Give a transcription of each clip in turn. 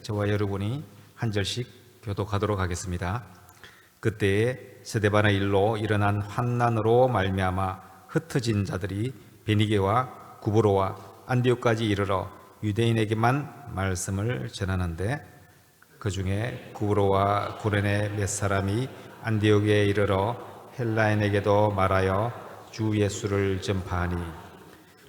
저와 여러분이 한 절씩 교독하도록 하겠습니다. 그때에 스데반의 일로 일어난 환난으로 말미암아 흩어진 자들이 베니게와 구브로와 안디옥까지 이르러 유대인에게만 말씀을 전하는데, 그 중에 구브로와 구레네 몇 사람이 안디옥에 이르러 헬라인에게도 말하여 주 예수를 전파하니,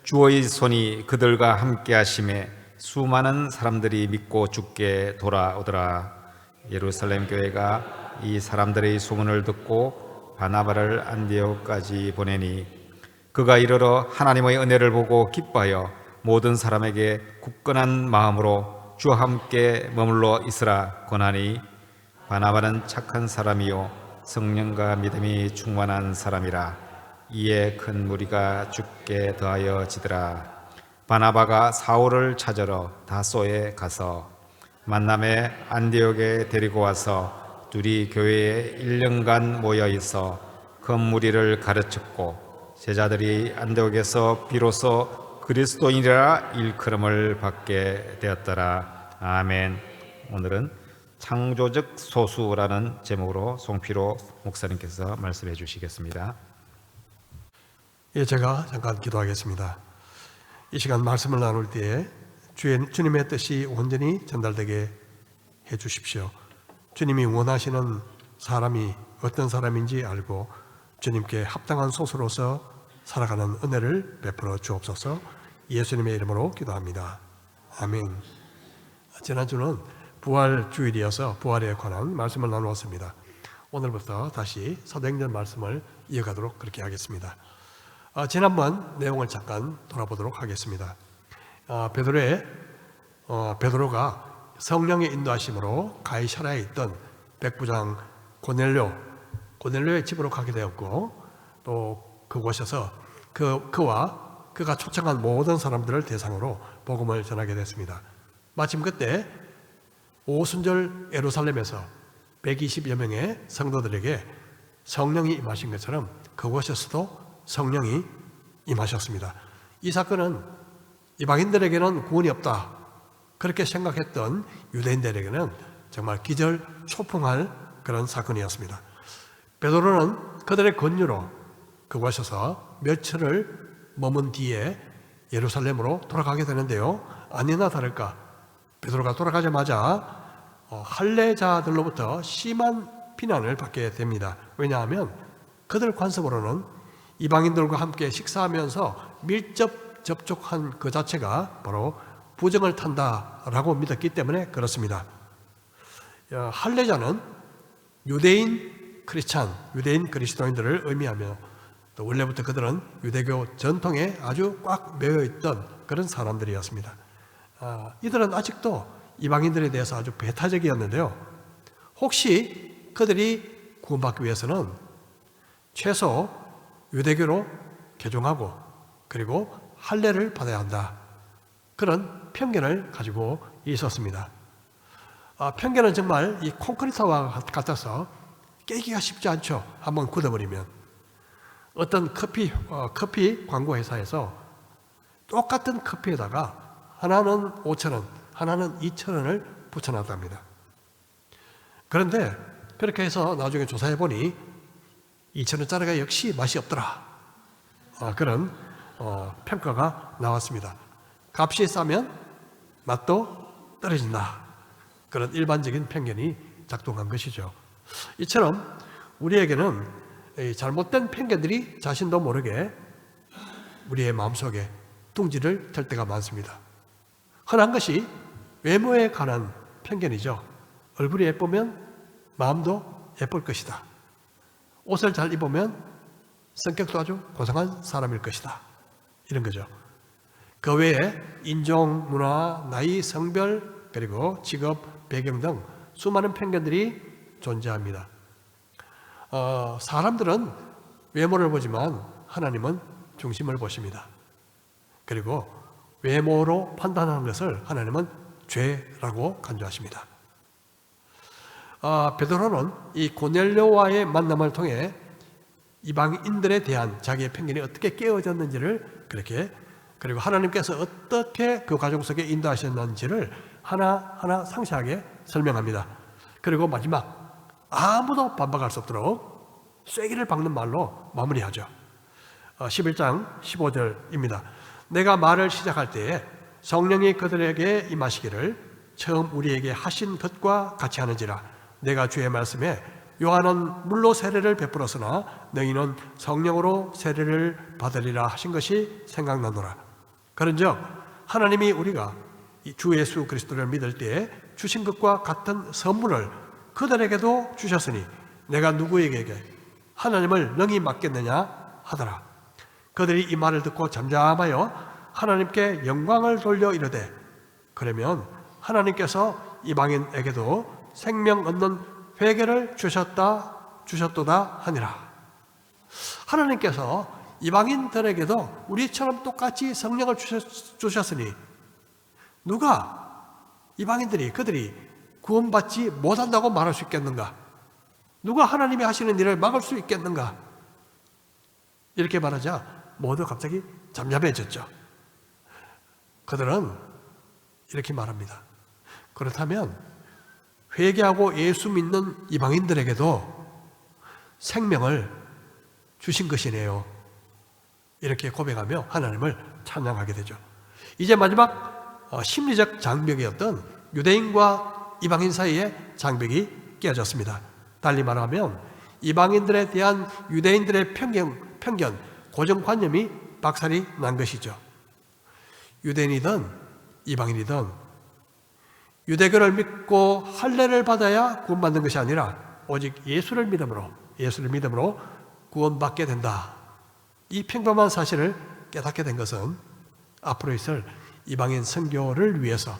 주의 손이 그들과 함께 하심에 수많은 사람들이 믿고 주께 돌아오더라. 예루살렘 교회가 이 사람들의 소문을 듣고 바나바를 안디옥까지 보내니, 그가 이르러 하나님의 은혜를 보고 기뻐하여 모든 사람에게 굳건한 마음으로 주와 함께 머물러 있으라 권하니, 바나바는 착한 사람이요 성령과 믿음이 충만한 사람이라. 이에 큰 무리가 주께 더하여 지더라. 바나바가 사울을 찾으러 다소에 가서 만남에 안디옥에 데리고 와서 둘이 교회에 1년간 모여 있어 큰 무리를 가르쳤고, 제자들이 안디옥에서 비로소 그리스도인이라 일컬음을 받게 되었더라. 아멘. 오늘은 창조적 소수라는 제목으로 송필호 목사님께서 말씀해 주시겠습니다. 예, 제가 잠깐 기도하겠습니다. 이 시간 말씀을 나눌 때에 주님의 뜻이 온전히 전달되게 해 주십시오. 주님이 원하시는 사람이 어떤 사람인지 알고 주님께 합당한 소수로서 살아가는 은혜를 베풀어 주옵소서. 예수님의 이름으로 기도합니다. 아멘. 지난주는 부활 주일이어서 부활에 관한 말씀을 나누었습니다. 오늘부터 다시 사도행전 말씀을 이어가도록 그렇게 하겠습니다. 지난번 내용을 잠깐 돌아보도록 하겠습니다. 베드로가 성령의 인도하심으로 가이사랴에 있던 백부장 고넬료의 집으로 가게 되었고, 또 그곳에서 그가 초청한 모든 사람들을 대상으로 복음을 전하게 됐습니다. 마침 그때 오순절 예루살렘에서 120여 명의 성도들에게 성령이 임하신 것처럼 그곳에서도 성령이 임하셨습니다. 이 사건은 이방인들에게는 구원이 없다 그렇게 생각했던 유대인들에게는 정말 기절초풍할 그런 사건이었습니다. 베드로는 그들의 권유로 그곳에서 며칠을 머문 뒤에 예루살렘으로 돌아가게 되는데요, 아니나 다를까 베드로가 돌아가자마자 할례자들로부터 심한 비난을 받게 됩니다. 왜냐하면 그들 관습으로는 이방인들과 함께 식사하면서 밀접 접촉한 그 자체가 바로 부정을 탄다라고 믿었기 때문에 그렇습니다. 할례자는 유대인 그리스도인들을 의미하며, 또 원래부터 그들은 유대교 전통에 아주 꽉 매여 있던 그런 사람들이었습니다. 이들은 아직도 이방인들에 대해서 아주 배타적이었는데요, 혹시 그들이 구원받기 위해서는 최소 유대교로 개종하고 그리고 할례를 받아야 한다, 그런 편견을 가지고 있었습니다. 편견은 정말 이 콘크리트와 같아서 깨기가 쉽지 않죠. 한번 굳어버리면. 어떤 커피 광고 회사에서 똑같은 커피에다가 하나는 5,000원, 하나는 2,000원을 붙여놨답니다. 그런데 그렇게 해서 나중에 조사해 보니 2,000원짜리가 역시 맛이 없더라. 그런 평가가 나왔습니다. 값이 싸면 맛도 떨어진다. 그런 일반적인 편견이 작동한 것이죠. 이처럼 우리에게는 잘못된 편견들이 자신도 모르게 우리의 마음속에 둥지를 털 때가 많습니다. 흔한 것이 외모에 관한 편견이죠. 얼굴이 예쁘면 마음도 예쁠 것이다. 옷을 잘 입으면 성격도 아주 고상한 사람일 것이다. 이런 거죠. 그 외에 인종, 문화, 나이, 성별, 그리고 직업, 배경 등 수많은 편견들이 존재합니다. 사람들은 외모를 보지만 하나님은 중심을 보십니다. 그리고 외모로 판단하는 것을 하나님은 죄라고 간주하십니다. 베드로는 이 고넬료와의 만남을 통해 이방인들에 대한 자기의 편견이 어떻게 깨어졌는지를 그리고 하나님께서 어떻게 그 과정 속에 인도하셨는지를 하나하나 상세하게 설명합니다. 그리고 마지막 아무도 반박할 수 없도록 쐐기를 박는 말로 마무리하죠. 11장 15절입니다. 내가 말을 시작할 때에 성령이 그들에게 임하시기를 처음 우리에게 하신 것과 같이 하는지라. 내가 주의 말씀에 요한은 물로 세례를 베풀었으나 너희는 성령으로 세례를 받으리라 하신 것이 생각나노라. 그런즉 하나님이 우리가 주 예수 그리스도를 믿을 때에 주신 것과 같은 선물을 그들에게도 주셨으니 내가 누구에게 하나님을 능히 맡겠느냐 하더라. 그들이 이 말을 듣고 잠잠하여 하나님께 영광을 돌려 이르되 그러면 하나님께서 이방인에게도 생명 얻는 회개를 주셨도다 하니라. 하나님께서 이방인들에게도 우리처럼 똑같이 성령을 주셨으니 누가 이방인들이 그들이 구원받지 못한다고 말할 수 있겠는가? 누가 하나님이 하시는 일을 막을 수 있겠는가? 이렇게 말하자 모두 갑자기 잠잠해졌죠. 그들은 이렇게 말합니다. 그렇다면 회개하고 예수 믿는 이방인들에게도 생명을 주신 것이네요. 이렇게 고백하며 하나님을 찬양하게 되죠. 이제 마지막 심리적 장벽이었던 유대인과 이방인 사이의 장벽이 깨어졌습니다. 달리 말하면 이방인들에 대한 유대인들의 편견, 고정관념이 박살이 난 것이죠. 유대인이든 이방인이든 유대교를 믿고 할례를 받아야 구원받는 것이 아니라 오직 예수를 믿음으로 구원받게 된다. 이 평범한 사실을 깨닫게 된 것은 앞으로 있을 이방인 선교를 위해서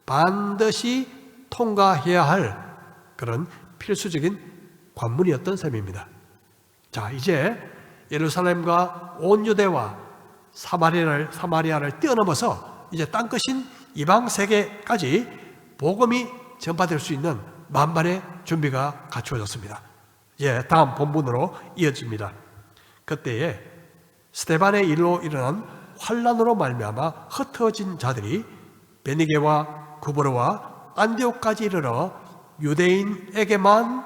반드시 통과해야 할 그런 필수적인 관문이었던 셈입니다. 자, 이제 예루살렘과 온 유대와 사마리아를 뛰어넘어서 이제 땅끝인 이방 세계까지 복음이 전파될 수 있는 만반의 준비가 갖추어졌습니다. 이제 다음 본문으로 이어집니다. 그때에 스데반의 일로 일어난 환란으로 말미암아 흩어진 자들이 베니게와 구브로와 안디옥까지 이르러 유대인에게만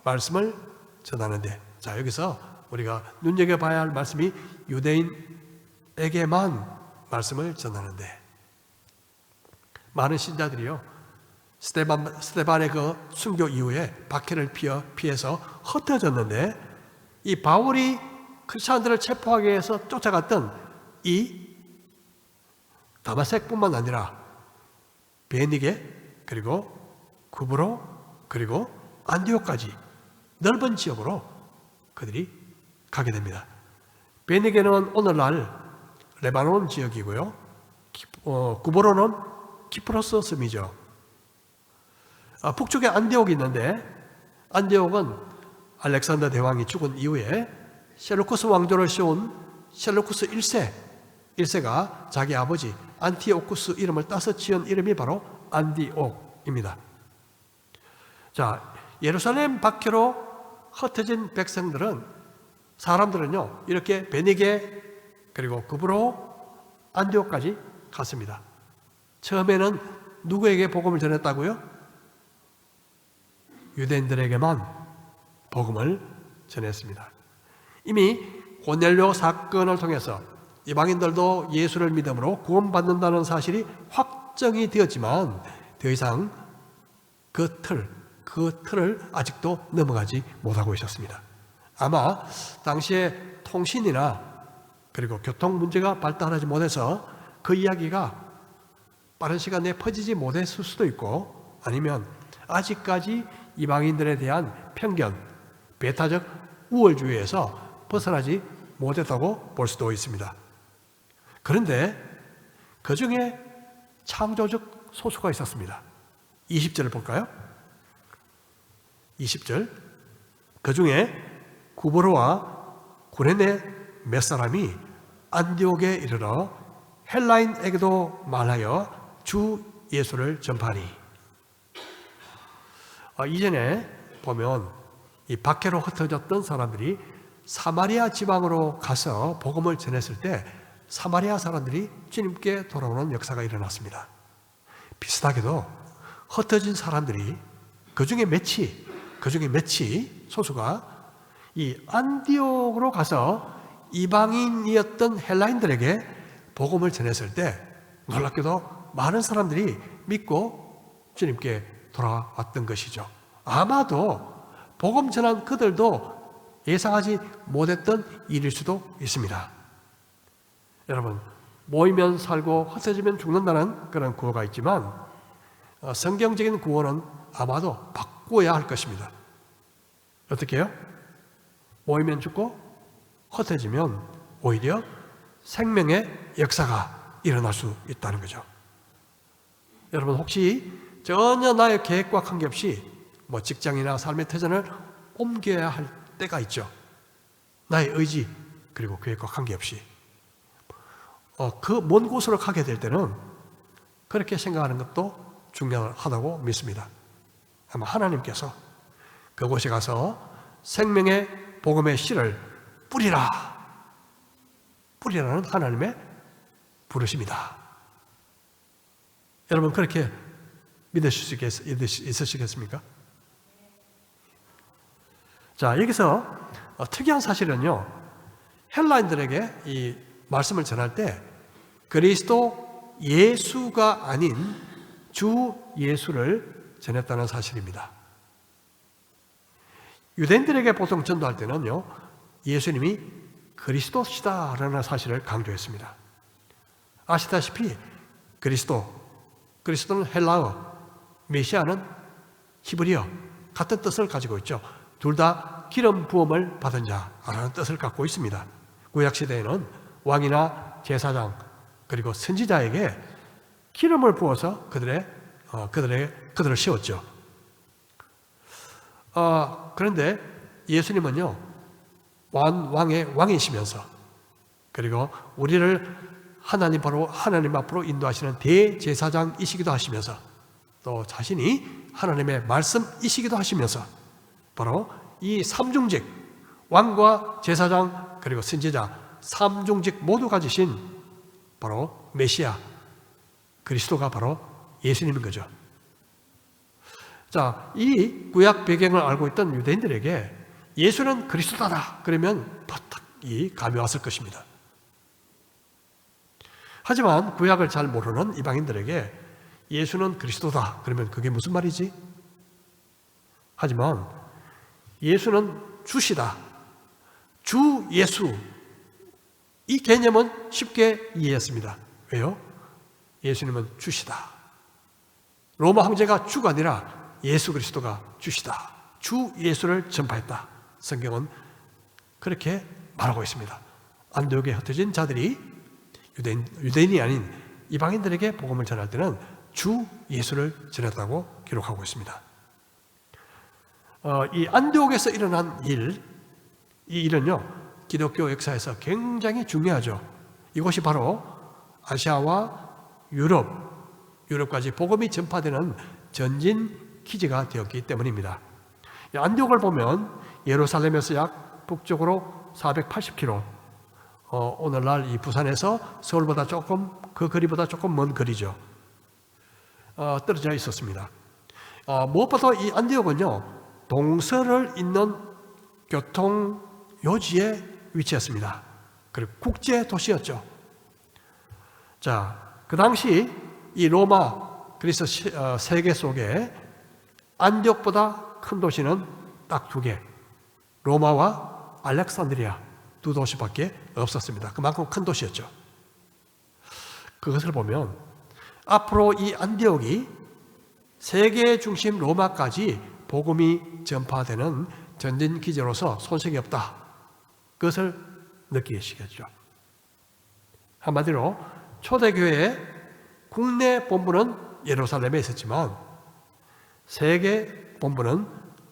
말씀을 전하는데, 자, 여기서 우리가 눈여겨봐야 할 말씀이 유대인에게만 말씀을 전하는데, 많은 신자들이요 스데반의 그 순교 이후에 박해를 피해서 흩어졌는데, 이 바울이 크리스천들을 체포하기 위해서 쫓아갔던 이 다마섹뿐만 아니라 베니게 그리고 구브로 그리고 안디옥까지 넓은 지역으로 그들이 가게 됩니다. 베니게는 오늘날 레바논 지역이고요, 구브로는 키프로스 섬이죠. 북쪽에 안디옥이 있는데, 안디옥은 알렉산더 대왕이 죽은 이후에 셀루쿠스 왕조를 세운 셀루쿠스 1세가 자기 아버지 안티오쿠스 이름을 따서 지은 이름이 바로 안디옥입니다. 자, 예루살렘 밖으로 흩어진 사람들은요 이렇게 베니게 그리고 구브로 안디옥까지 갔습니다. 처음에는 누구에게 복음을 전했다고요? 유대인들에게만 복음을 전했습니다. 이미 고넬료 사건을 통해서 이방인들도 예수를 믿음으로 구원받는다는 사실이 확정이 되었지만 더 이상 그 틀을 아직도 넘어가지 못하고 있었습니다. 아마 당시에 통신이나 그리고 교통 문제가 발달하지 못해서 그 이야기가 빠른 시간 내에 퍼지지 못했을 수도 있고, 아니면 아직까지 이방인들에 대한 편견, 배타적 우월주의에서 벗어나지 못했다고 볼 수도 있습니다. 그런데 그 중에 창조적 소수가 있었습니다. 20절을 볼까요? 20절, 그 중에 구브로와 구레네 몇 사람이 안디옥에 이르러 헬라인에게도 말하여 주 예수를 전파하니. 이전에 보면 이 박해로 흩어졌던 사람들이 사마리아 지방으로 가서 복음을 전했을 때 사마리아 사람들이 주님께 돌아오는 역사가 일어났습니다. 비슷하게도 흩어진 사람들이 그중에 몇이 소수가 이 안디옥으로 가서 이방인이었던 헬라인들에게 복음을 전했을 때 놀랍게도 많은 사람들이 믿고 주님께 돌아왔던 것이죠. 아마도 복음 전한 그들도 예상하지 못했던 일일 수도 있습니다. 여러분, 모이면 살고 흩어지면 죽는다는 그런 구호가 있지만 성경적인 구호는 아마도 바꿔야 할 것입니다. 어떻게 해요? 모이면 죽고 흩어지면 오히려 생명의 역사가 일어날 수 있다는 거죠. 여러분, 혹시 전혀 나의 계획과 관계없이 직장이나 삶의 터전을 옮겨야 할 때가 있죠. 나의 의지 그리고 계획과 관계없이 그 먼 곳으로 가게 될 때는 그렇게 생각하는 것도 중요하다고 믿습니다. 아마 하나님께서 그곳에 가서 생명의 복음의 씨를 뿌리라는 하나님의 부르심이다. 여러분, 그렇게 믿으실 수 있으시겠습니까? 자, 여기서 특이한 사실은요, 헬라인들에게 이 말씀을 전할 때 그리스도 예수가 아닌 주 예수를 전했다는 사실입니다. 유대인들에게 보통 전도할 때는요, 예수님이 그리스도시다라는 사실을 강조했습니다. 아시다시피 그리스도는 헬라어, 메시아는 히브리어 같은 뜻을 가지고 있죠. 둘 다 기름 부음을 받은 자라는 뜻을 갖고 있습니다. 구약시대에는 왕이나 제사장 그리고 선지자에게 기름을 부어서 그들을 씌웠죠. 그런데 예수님은요, 왕이시면서 그리고 우리를 하나님 앞으로 인도하시는 대제사장이시기도 하시면서 또 자신이 하나님의 말씀이시기도 하시면서 바로 이 삼중직, 왕과 제사장 그리고 선지자 삼중직 모두 가지신 바로 메시아 그리스도가 바로 예수님인 거죠. 자, 이 구약 배경을 알고 있던 유대인들에게 예수는 그리스도다 그러면 버떡이 감이 왔을 것입니다. 하지만 구약을 잘 모르는 이방인들에게 예수는 그리스도다 그러면 그게 무슨 말이지? 하지만 예수는 주시다, 주 예수, 이 개념은 쉽게 이해했습니다. 왜요? 예수님은 주시다. 로마 황제가 주가 아니라 예수 그리스도가 주시다, 주 예수를 전파했다. 성경은 그렇게 말하고 있습니다. 안디옥에 흩어진 자들이 유대인이 아닌 이방인들에게 복음을 전할 때는 주 예수를 전했다고 기록하고 있습니다. 이 안디옥에서 일어난 이 일은요, 기독교 역사에서 굉장히 중요하죠. 이곳이 바로 아시아와 유럽까지 복음이 전파되는 전진 기지가 되었기 때문입니다. 안디옥을 보면 예루살렘에서 약 북쪽으로 480km, 오늘날 이 부산에서 서울보다 그 거리보다 조금 먼 거리죠. 떨어져 있었습니다. 무엇보다 이 안디옥은요, 동서를 잇는 교통 요지에 위치했습니다. 그리고 국제 도시였죠. 자, 그 당시 이 로마 그리스 세계 속에 안디옥보다 큰 도시는 딱 두 개, 로마와 알렉산드리아 두 도시밖에 없었습니다. 그만큼 큰 도시였죠. 그것을 보면 앞으로 이 안디옥이 세계 중심 로마까지 복음이 전파되는 전진 기지로서 손색이 없다. 그것을 느끼시겠죠. 한마디로 초대교회의 국내 본부는 예루살렘에 있었지만 세계 본부는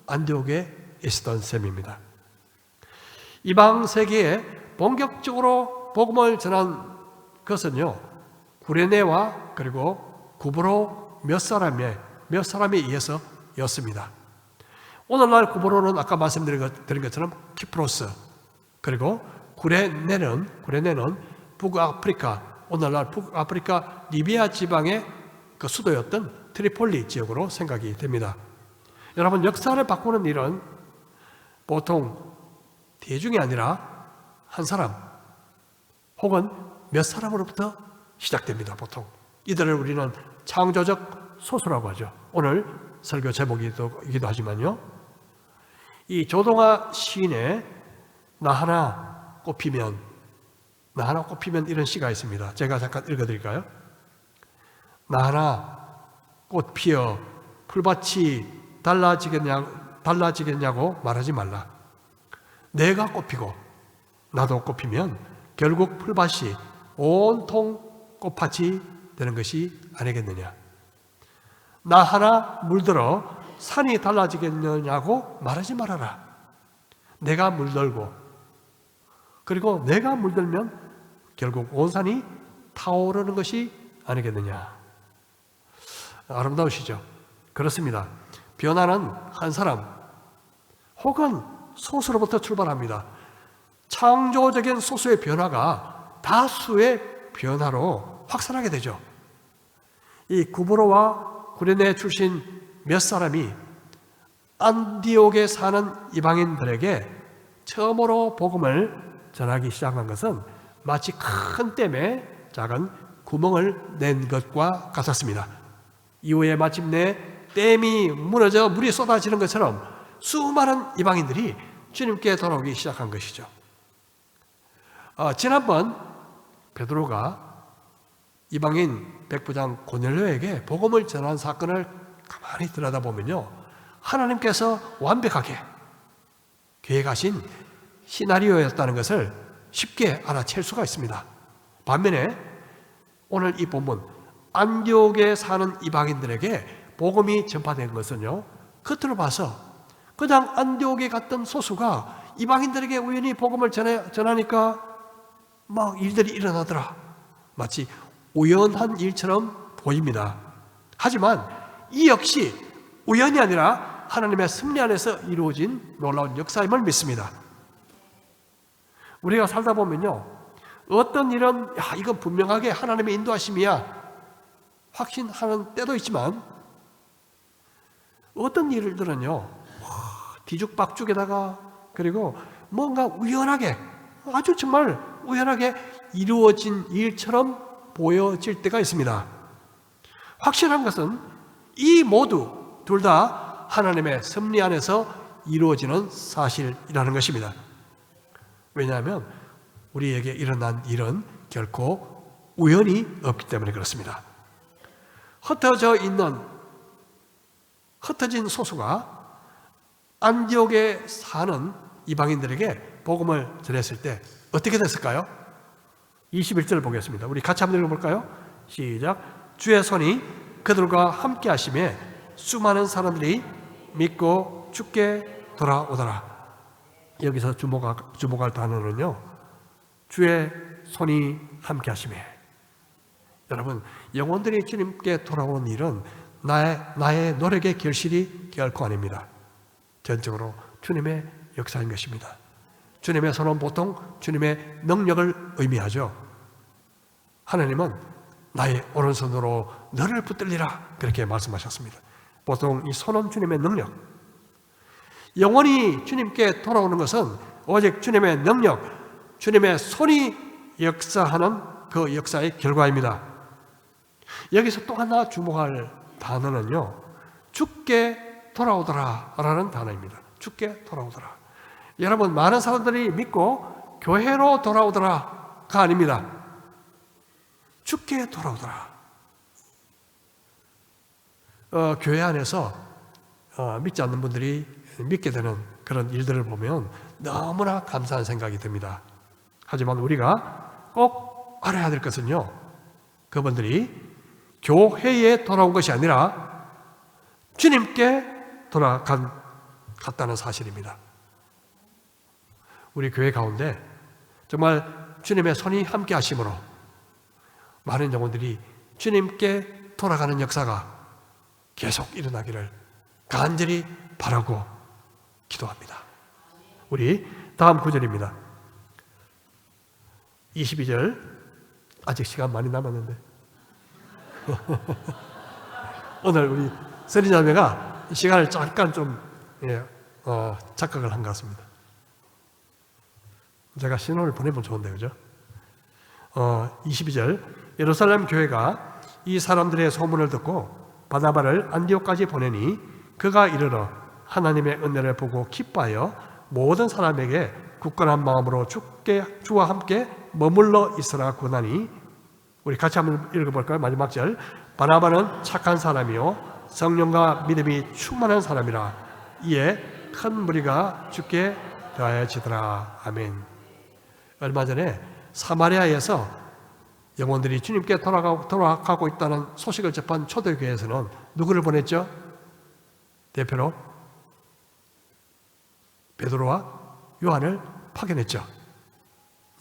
안디옥에 있었던 셈입니다. 이방 세계에 본격적으로 복음을 전한 것은요, 구레네와 그리고 구브로 몇 사람에 의해서였습니다. 오늘날 구브로는 아까 말씀드린 것처럼 키프로스, 그리고 구레네는 북아프리카, 오늘날 북아프리카 리비아 지방의 그 수도였던 트리폴리 지역으로 생각이 됩니다. 여러분, 역사를 바꾸는 일은 보통 대중이 아니라 한 사람 혹은 몇 사람으로부터 시작됩니다. 보통 이들을 우리는 창조적 소수라고 하죠. 오늘 설교 제목이기도 하지만요, 이 조동아 시인의 나 하나 꽃피면 이런 시가 있습니다. 제가 잠깐 읽어드릴까요? 나 하나 꽃 피어 풀밭이 달라지겠냐고 말하지 말라. 내가 꽃피고 나도 꽃피면 결국 풀밭이 온통 꽃밭이 되는 것이 아니겠느냐. 나 하나 물들어 산이 달라지겠느냐고 말하지 말아라. 내가 물들고, 그리고 내가 물들면 결국 온 산이 타오르는 것이 아니겠느냐. 아름다우시죠? 그렇습니다. 변화는 한 사람 혹은 소수로부터 출발합니다. 창조적인 소수의 변화가 다수의 변화로 확산하게 되죠. 이 구브로와 구레네 출신 몇 사람이 안디옥에 사는 이방인들에게 처음으로 복음을 전하기 시작한 것은 마치 큰 댐에 작은 구멍을 낸 것과 같았습니다. 이후에 마침내 댐이 무너져 물이 쏟아지는 것처럼 수많은 이방인들이 주님께 돌아오기 시작한 것이죠. 지난번 베드로가 이방인 백부장 고넬료에게 복음을 전한 사건을 가만히 들여다보면요, 하나님께서 완벽하게 계획하신 시나리오였다는 것을 쉽게 알아챌 수가 있습니다. 반면에 오늘 이 본문 안디옥에 사는 이방인들에게 복음이 전파된 것은요, 겉으로 봐서 그냥 안디옥에 갔던 소수가 이방인들에게 우연히 복음을 전하니까 막 일들이 일어나더라. 마치 우연한 일처럼 보입니다. 하지만 이 역시 우연이 아니라 하나님의 섭리 안에서 이루어진 놀라운 역사임을 믿습니다. 우리가 살다 보면요, 어떤 일은 이건 분명하게 하나님의 인도하심이야 확신하는 때도 있지만, 어떤 일들은요 뒤죽박죽에다가 그리고 뭔가 우연하게, 아주 정말 우연하게 이루어진 일처럼 보여질 때가 있습니다. 확실한 것은 이 모두 둘 다 하나님의 섭리 안에서 이루어지는 사실이라는 것입니다. 왜냐하면 우리에게 일어난 일은 결코 우연이 없기 때문에 그렇습니다. 흩어진 소수가 안디옥에 사는 이방인들에게 복음을 전했을 때 어떻게 됐을까요? 21절 보겠습니다. 우리 같이 한번 읽어볼까요? 시작. 주의 손이 그들과 함께 하심에 수많은 사람들이 믿고 주께 돌아오더라. 여기서 주목할 단어는요, 주의 손이 함께 하심에. 여러분, 영혼들이 주님께 돌아오는 일은 나의 노력의 결실이 결코 아닙니다. 전적으로 주님의 역사인 것입니다. 주님의 손은 보통 주님의 능력을 의미하죠. 하나님은 나의 오른손으로 너를 붙들리라 그렇게 말씀하셨습니다. 보통 이 손은 주님의 능력, 영원히 주님께 돌아오는 것은 오직 주님의 능력, 주님의 손이 역사하는 그 역사의 결과입니다. 여기서 또 하나 주목할 단어는요, 주께 돌아오더라 라는 단어입니다. 주께 돌아오더라. 여러분, 많은 사람들이 믿고 교회로 돌아오더라가 아닙니다. 주께 돌아오더라. 교회 안에서 믿지 않는 분들이 믿게 되는 그런 일들을 보면 너무나 감사한 생각이 듭니다. 하지만 우리가 꼭 알아야 될 것은요, 그분들이 교회에 돌아온 것이 아니라 주님께 돌아갔다는 사실입니다. 우리 교회 가운데 정말 주님의 손이 함께 하심으로 많은 영혼들이 주님께 돌아가는 역사가 계속 일어나기를 간절히 바라고 기도합니다. 우리 다음 구절입니다. 22절. 아직 시간 많이 남았는데 오늘 우리 서리자매가 이 시간을 잠깐 좀 착각을 한 것 같습니다. 제가 신호를 보내면 좋은데, 그죠? 22절, 예루살렘 교회가 이 사람들의 소문을 듣고 바나바를 안디옥까지 보내니 그가 이르러 하나님의 은혜를 보고 기뻐하여 모든 사람에게 굳건한 마음으로 주와 함께 머물러 있으라 권하니, 우리 같이 한번 읽어볼까요? 마지막 절, 바나바는 착한 사람이요 성령과 믿음이 충만한 사람이라 이에 큰 무리가 주께 더하여지더라. 아멘. 얼마 전에 사마리아에서 영혼들이 주님께 돌아가고 있다는 소식을 접한 초대교회에서는 누구를 보냈죠? 대표로 베드로와 요한을 파견했죠.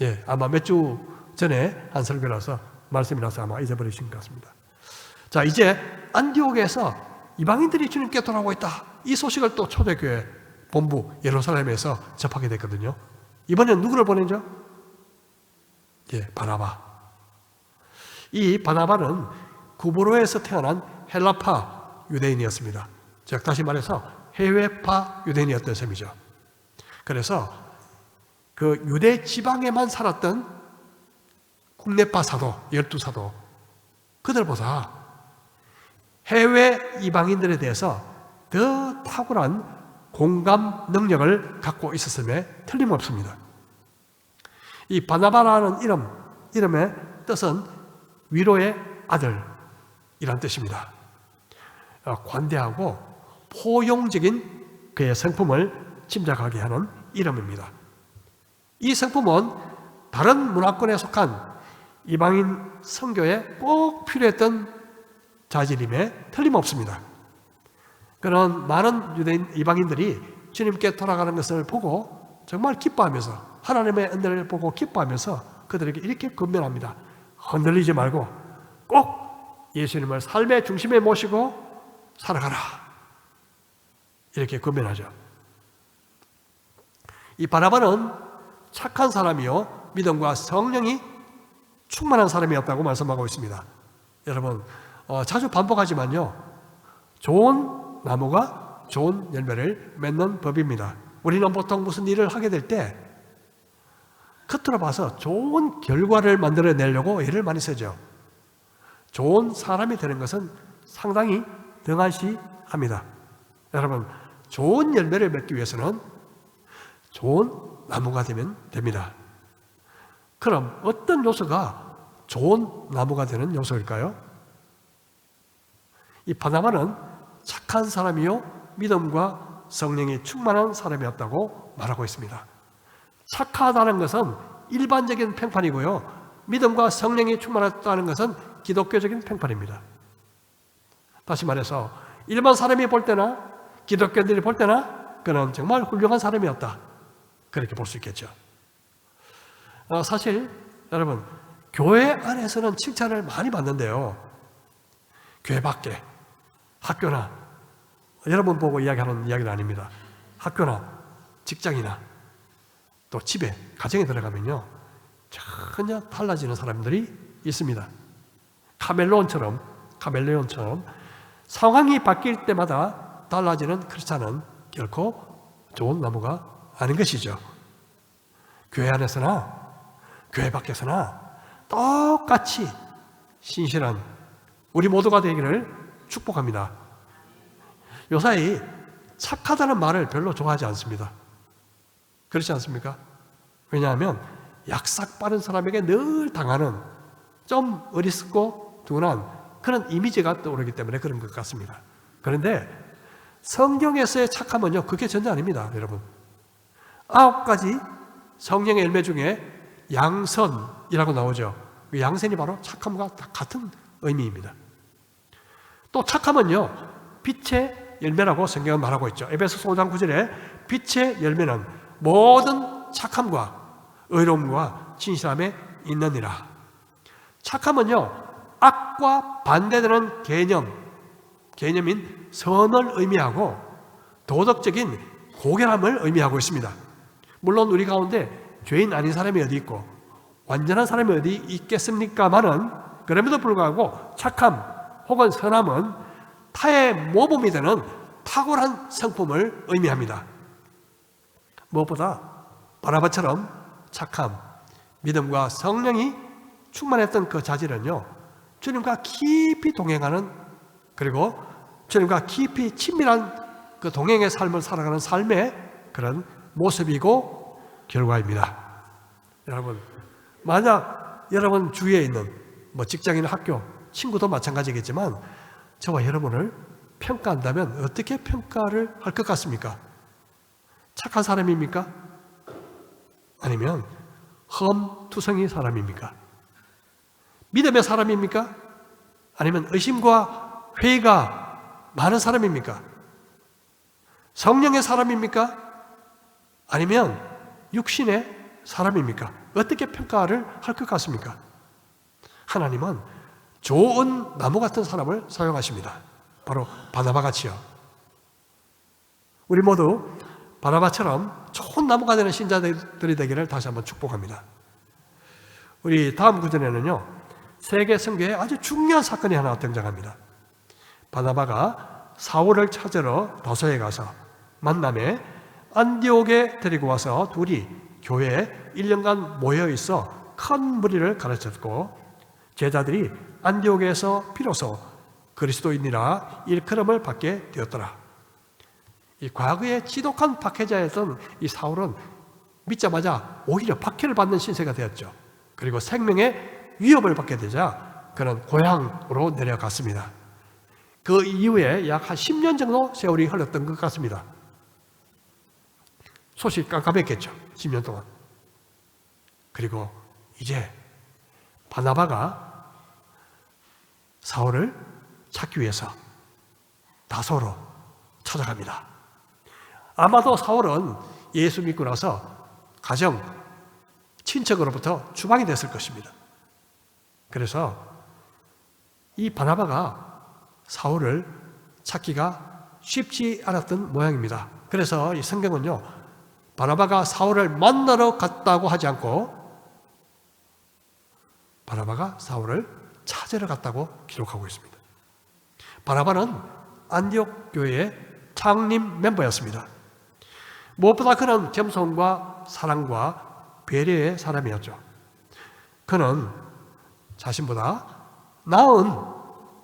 예, 아마 몇 주 전에 한 설교라서 말씀이라서 아마 잊어버리신 것 같습니다. 자, 이제 안디옥에서 이방인들이 주님께 돌아오고 있다, 이 소식을 또 초대교회 본부 예루살렘에서 접하게 됐거든요. 이번엔 누구를 보내죠? 예, 바나바. 이 바나바는 구브로에서 태어난 헬라파 유대인이었습니다. 즉 다시 말해서 해외파 유대인이었던 셈이죠. 그래서 그 유대 지방에만 살았던 국내파 사도, 12사도, 그들보다 해외 이방인들에 대해서 더 탁월한 공감 능력을 갖고 있었음에 틀림없습니다. 이 바나바라는 이름의 뜻은 위로의 아들이란 뜻입니다. 관대하고 포용적인 그의 성품을 짐작하게 하는 이름입니다. 이 성품은 다른 문화권에 속한 이방인 선교에 꼭 필요했던 자질임에 틀림없습니다. 그런 많은 유대인 이방인들이 주님께 돌아가는 것을 보고 정말 기뻐하면서, 하나님의 은혜를 보고 기뻐하면서 그들에게 이렇게 권면합니다. 흔들리지 말고 꼭 예수님을 삶의 중심에 모시고 살아가라, 이렇게 권면하죠. 이 바나바는 착한 사람이요 믿음과 성령이 충만한 사람이었다고 말씀하고 있습니다. 여러분, 자주 반복하지만요, 좋은 나무가 좋은 열매를 맺는 법입니다. 우리는 보통 무슨 일을 하게 될 때 겉으로 봐서 좋은 결과를 만들어내려고 애를 많이 쓰죠. 좋은 사람이 되는 것은 상당히 등한시합니다. 여러분, 좋은 열매를 맺기 위해서는 좋은 나무가 되면 됩니다. 그럼 어떤 요소가 좋은 나무가 되는 요소일까요? 이 바나바는 착한 사람이요 믿음과 성령이 충만한 사람이었다고 말하고 있습니다. 착하다는 것은 일반적인 평판이고요, 믿음과 성령이 충만했다는 것은 기독교적인 평판입니다. 다시 말해서 일반 사람이 볼 때나 기독교인들이 볼 때나 그는 정말 훌륭한 사람이었다, 그렇게 볼 수 있겠죠. 사실 여러분, 교회 안에서는 칭찬을 많이 받는데요, 교회 밖에 학교나, 여러분 보고 이야기하는 이야기는 아닙니다. 학교나 직장이나 또 집에, 가정에 들어가면요 전혀 달라지는 사람들이 있습니다. 카멜레온처럼 상황이 바뀔 때마다 달라지는 크리스찬은 결코 좋은 나무가 아닌 것이죠. 교회 안에서나 교회 밖에서나 똑같이 신실한 우리 모두가 되기를 축복합니다. 요사이 착하다는 말을 별로 좋아하지 않습니다. 그렇지 않습니까? 왜냐하면 약삭 빠른 사람에게 늘 당하는 좀 어리석고 둔한 그런 이미지가 떠오르기 때문에 그런 것 같습니다. 그런데 성경에서의 착함은요, 그게 전혀 아닙니다. 여러분, 9가지 성령의 열매 중에 양선이라고 나오죠. 양선이 바로 착함과 같은 의미입니다. 또 착함은요, 빛의 열매라고 성경은 말하고 있죠. 에베소서 5장 9절에 빛의 열매는 모든 착함과 의로움과 진실함에 있느니라. 착함은요, 악과 반대되는 개념인 선을 의미하고 도덕적인 고결함을 의미하고 있습니다. 물론 우리 가운데 죄인 아닌 사람이 어디 있고 완전한 사람이 어디 있겠습니까마는, 그럼에도 불구하고 착함 혹은 선함은 타의 모범이 되는 탁월한 성품을 의미합니다. 무엇보다 바나바처럼 착함, 믿음과 성령이 충만했던 그 자질은요, 주님과 깊이 동행하는, 그리고 주님과 깊이 친밀한 그 동행의 삶을 살아가는 삶의 그런 모습이고 결과입니다. 여러분, 만약 여러분 주위에 있는 직장이나 학교, 친구도 마찬가지겠지만 저와 여러분을 평가한다면 어떻게 평가를 할 것 같습니까? 착한 사람입니까? 아니면 험투성이 사람입니까? 믿음의 사람입니까? 아니면 의심과 회의가 많은 사람입니까? 성령의 사람입니까? 아니면 육신의 사람입니까? 어떻게 평가를 할 것 같습니까? 하나님은 좋은 나무 같은 사람을 사용하십니다. 바로 바나바같이요. 우리 모두 바나바처럼 좋은 나무가 되는 신자들이 되기를 다시 한번 축복합니다. 우리 다음 구절에는요, 세계 선교에 아주 중요한 사건이 하나 등장합니다. 바나바가 사울을 찾으러 다소에 가서 만남에 안디옥에 데리고 와서 둘이 교회에 1년간 모여 있어 큰 무리를 가르쳤고, 제자들이 안디옥에서 비로소 그리스도인이라 일컬음을 받게 되었더라. 이 과거에 지독한 박해자였던 이 사울은 믿자마자 오히려 박해를 받는 신세가 되었죠. 그리고 생명의 위협을 받게 되자 그는 고향으로 내려갔습니다. 그 이후에 약 한 10년 정도 세월이 흘렀던 것 같습니다. 소식이 깜깜했겠죠. 10년 동안. 그리고 이제 바나바가 사울을 찾기 위해서 다소로 찾아갑니다. 아마도 사울은 예수 믿고 나서 가정, 친척으로부터 추방이 됐을 것입니다. 그래서 이 바나바가 사울을 찾기가 쉽지 않았던 모양입니다. 그래서 이 성경은요, 바나바가 사울을 만나러 갔다고 하지 않고 바나바가 사울을 찾으러 갔다고 기록하고 있습니다. 바나바는 안디옥 교회의 창립 멤버였습니다. 무엇보다 그는 겸손과 사랑과 배려의 사람이었죠. 그는 자신보다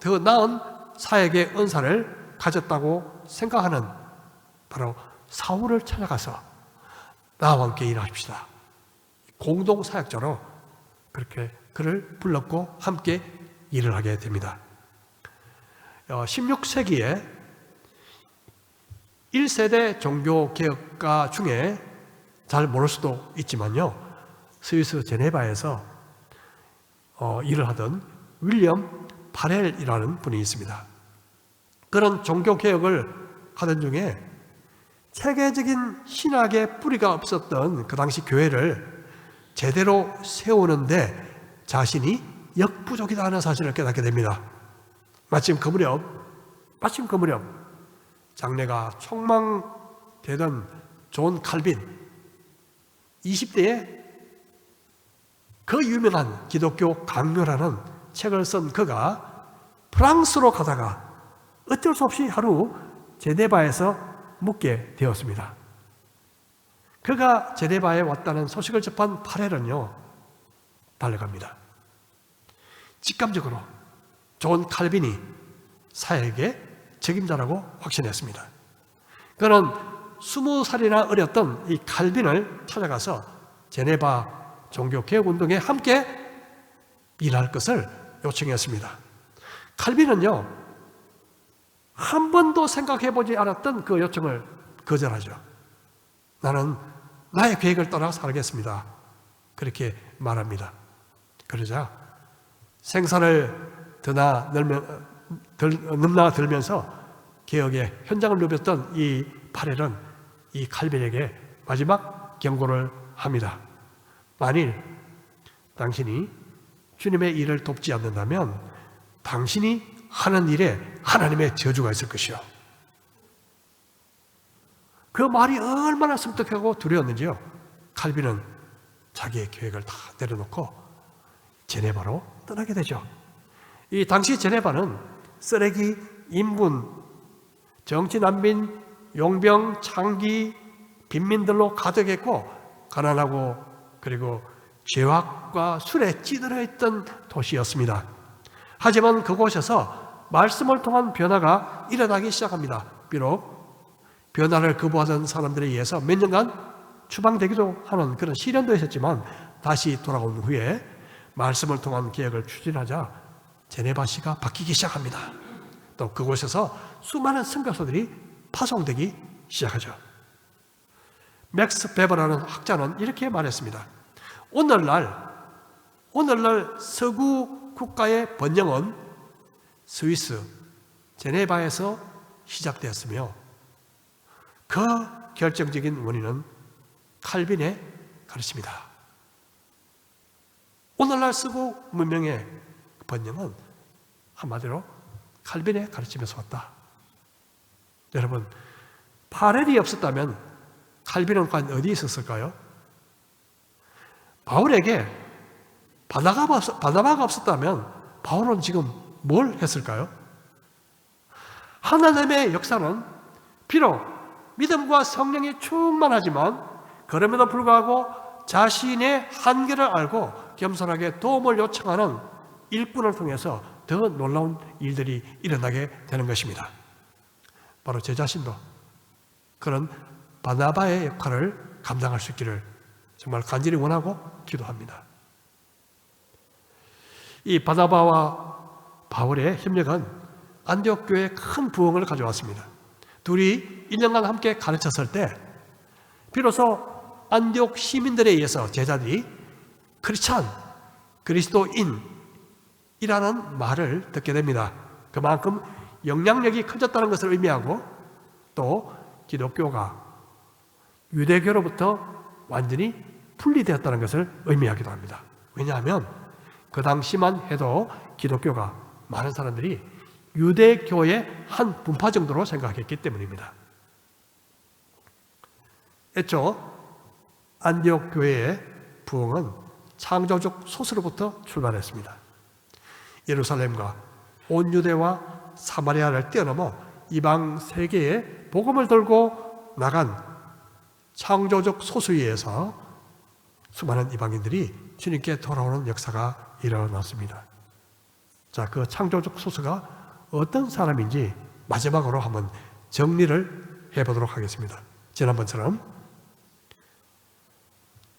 더 나은 사역의 은사를 가졌다고 생각하는 바로 사울을 찾아가서 나와 함께 일하십시다. 공동 사역자로 그렇게 그를 불렀고 함께 일을 하게 됩니다. 16세기에 1세대 종교개혁가 중에 잘 모를 수도 있지만요, 스위스 제네바에서 일을 하던 윌리엄 파렐이라는 분이 있습니다. 그런 종교개혁을 하던 중에 체계적인 신학의 뿌리가 없었던 그 당시 교회를 제대로 세우는데 자신이 역부족이다 하는 사실을 깨닫게 됩니다. 마침 그 무렵 장래가 촉망되던 존 칼빈 20대에 그 유명한 기독교 강요라는 책을 쓴 그가 프랑스로 가다가 어쩔 수 없이 하루 제네바에서 묵게 되었습니다. 그가 제네바에 왔다는 소식을 접한 파렐은요, 달려갑니다. 직감적으로 존 칼빈이 사역의 책임자라고 확신했습니다. 그는 20살이나 어렸던 이 칼빈을 찾아가서 제네바 종교개혁운동에 함께 일할 것을 요청했습니다. 칼빈은요, 한 번도 생각해보지 않았던 그 요청을 거절하죠. 나는 나의 계획을 따라 살겠습니다. 그렇게 말합니다. 그러자 생사를 넘나들면서 개혁의 현장을 누볐던 이 파렐은 이 칼빈에게 마지막 경고를 합니다. 만일 당신이 주님의 일을 돕지 않는다면 당신이 하는 일에 하나님의 저주가 있을 것이요. 그 말이 얼마나 섬뜩하고 두려웠는지요. 칼빈은 자기의 계획을 다 내려놓고 제네바로 떠나게 되죠. 이 당시 제네바는 쓰레기 인분, 정치 난민, 용병, 창기, 빈민들로 가득했고 가난하고 그리고 죄악과 술에 찌들어 있던 도시였습니다. 하지만 그곳에서 말씀을 통한 변화가 일어나기 시작합니다. 비록 변화를 거부하던 사람들에 의해서 몇 년간 추방되기도 하는 그런 시련도 있었지만 다시 돌아온 후에 말씀을 통한 개혁을 추진하자 제네바시가 바뀌기 시작합니다. 또 그곳에서 수많은 선교사들이 파송되기 시작하죠. 맥스 베버라는 학자는 이렇게 말했습니다. 오늘날 서구 국가의 번영은 스위스 제네바에서 시작되었으며 그 결정적인 원인은 칼빈의 가르침이다. 오늘날 서구 문명의 번영은 한마디로 칼빈의 가르침에서 왔다. 여러분, 파렐이 없었다면 칼빈은 과연 어디에 있었을까요? 바울에게 바나바가 없었다면 바울은 지금 뭘 했을까요? 하나님의 역사는 비록 믿음과 성령이 충만하지만 그럼에도 불구하고 자신의 한계를 알고 겸손하게 도움을 요청하는 일꾼을 통해서 더 놀라운 일들이 일어나게 되는 것입니다. 바로 제 자신도 그런 바나바의 역할을 감당할 수 있기를 정말 간절히 원하고 기도합니다. 이 바나바와 바울의 협력은 안디옥 교회에 큰 부흥을 가져왔습니다. 둘이 1년간 함께 가르쳤을 때 비로소 안디옥 시민들에 의해서 제자들이 크리스찬, 그리스도인이라는 말을 듣게 됩니다. 그만큼 영향력이 커졌다는 것을 의미하고 또 기독교가 유대교로부터 완전히 분리되었다는 것을 의미하기도 합니다. 왜냐하면 그 당시만 해도 기독교가 많은 사람들이 유대교의 한 분파 정도로 생각했기 때문입니다. 애초 안디옥 교회의 부흥은 창조적 소스로부터 출발했습니다. 예루살렘과 온 유대와 사마리아를 뛰어넘어 이방 세계에 복음을 들고 나간 창조적 소수에 의해서 수많은 이방인들이 주님께 돌아오는 역사가 일어났습니다. 자, 그 창조적 소수가 어떤 사람인지 마지막으로 한번 정리를 해보도록 하겠습니다. 지난번처럼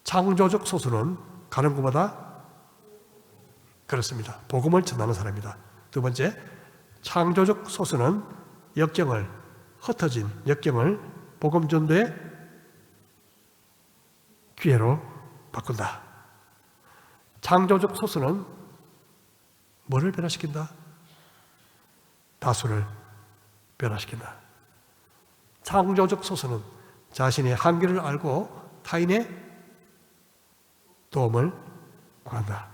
창조적 소수는 가는 곳마다 그렇습니다. 복음을 전하는 사람이다. 두 번째, 창조적 소수는 흩어진 역경을 복음 전도의 기회로 바꾼다. 창조적 소수는 뭐를 변화시킨다? 다수를 변화시킨다. 창조적 소수는 자신의 한계를 알고 타인의 도움을 구한다.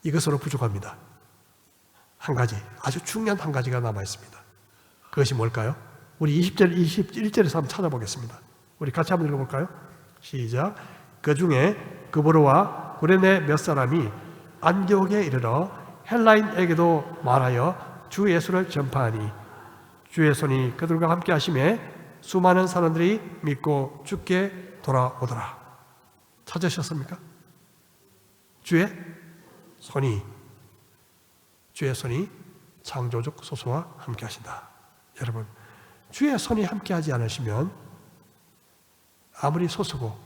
이것으로 부족합니다. 한 가지, 아주 중요한 한 가지가 남아 있습니다. 그것이 뭘까요? 우리 20절, 21절에서 한번 찾아보겠습니다. 우리 같이 한번 읽어볼까요? 시작. 그 중에 그브로와 구레네 몇 사람이 안디옥에 이르러 헬라인에게도 말하여 주 예수를 전파하니 주의 손이 그들과 함께 하심에 수많은 사람들이 믿고 주께 돌아오더라. 찾으셨습니까? 주의 손이 창조적 소수와 함께 하신다. 여러분, 주의 손이 함께 하지 않으시면 아무리 소수고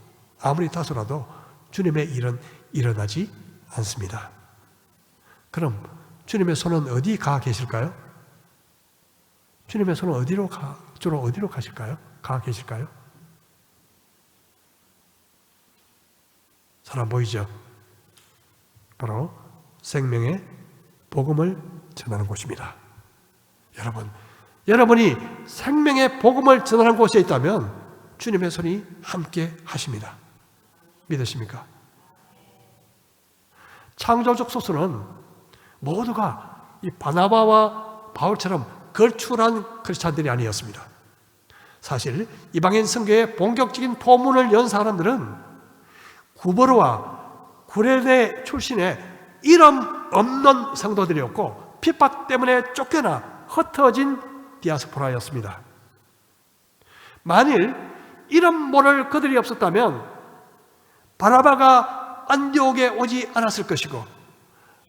아무리 다수라도 주님의 일은 일어나지 않습니다. 그럼 주님의 손은 어디 가 계실까요? 주님의 손은 주로 어디로 가실까요? 가 계실까요? 사람 보이죠? 바로 생명의 복음을 전하는 곳입니다. 여러분이 생명의 복음을 전하는 곳에 있다면 주님의 손이 함께 하십니다. 믿으십니까? 창조적 소수는 모두가 이 바나바와 바울처럼 걸출한 크리스찬들이 아니었습니다. 사실 이방인 선교의 본격적인 포문을 연 사람들은 구버로와 구레네 출신의 이름 없는 성도들이었고 핍박 때문에 쫓겨나 흩어진 디아스포라였습니다. 만일 이름 모를 그들이 없었다면 바나바가 안디옥에 오지 않았을 것이고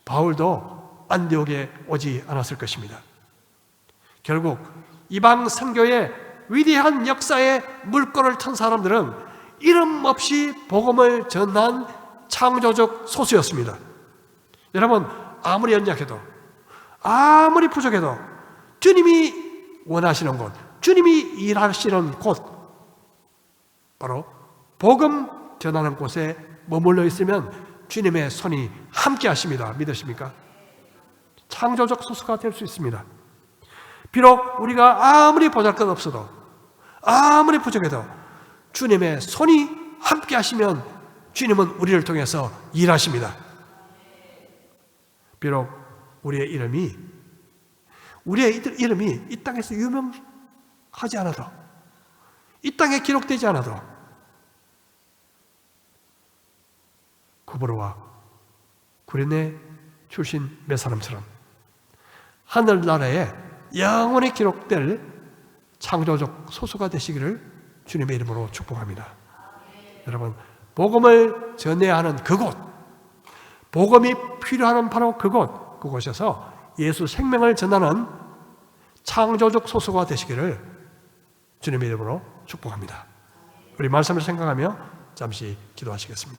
바울도 안디옥에 오지 않았을 것입니다. 결국 이방 선교의 위대한 역사에 물꼬를 튼 사람들은 이름 없이 복음을 전한 창조적 소수였습니다. 여러분, 아무리 연약해도 아무리 부족해도 주님이 원하시는 곳, 주님이 일하시는 곳, 바로 복음 전하는 곳에 머물러 있으면 주님의 손이 함께 하십니다. 믿으십니까? 창조적 소수가 될 수 있습니다. 비록 우리가 아무리 보잘것없어도 아무리 부족해도 주님의 손이 함께 하시면 주님은 우리를 통해서 일하십니다. 비록 우리의 이름이 이 땅에서 유명하지 않아도, 이 땅에 기록되지 않아도 구브로와 구레네 출신 몇 사람처럼 하늘나라에 영원히 기록될 창조적 소수가 되시기를 주님의 이름으로 축복합니다. 여러분, 복음을 전해야 하는 그곳, 복음이 필요한 바로 그곳에서 예수 생명을 전하는 창조적 소수가 되시기를 주님의 이름으로 축복합니다. 우리 말씀을 생각하며 잠시 기도하시겠습니다.